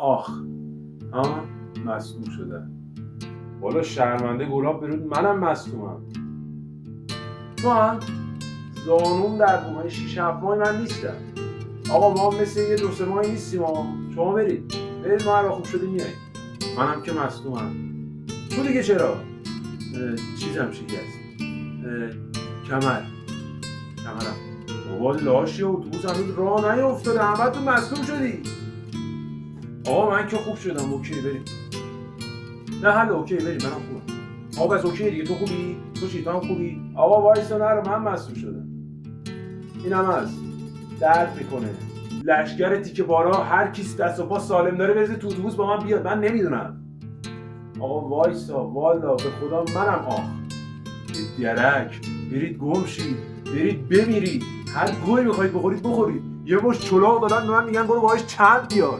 آخ. ها مصدوم شده. والا شرمنده گلاب برود منم مصدومم. تو هم زانوم در بومه 6-7 ماه من نیستم. آقا ما مثل یه 2-3 ماهی نیستیم شما برید ما هر خوب شده میاییم. منم که مصدومم. تو دیگه چرا؟ چیزم شکست. کمرم. بابا لاشی اتوبوس هنوز راه نیافتاده همه تو مصدوم شدی. آقا من که خوب شدم اوکی بریم. نه حالا اوکی بریم منم خوبم. آقا بس اوکی دیگه تو خوبی؟ تو شیطان خوبی؟ آقا وایسا نرو من مصدوم شدم. اینم هست. درد میکنه. لشگر تیکه بارا هر کیس دست و پا سالم داره بریزه تو اتوبوس با من بیاد من نمیدونم. آقا وایسا والا به خدا منم درک برید گم شید برید بمیرید هر گوی میخواید بخورید بخورید. یه مش چلاق دادن به من میگن برو باهاش چند بیار.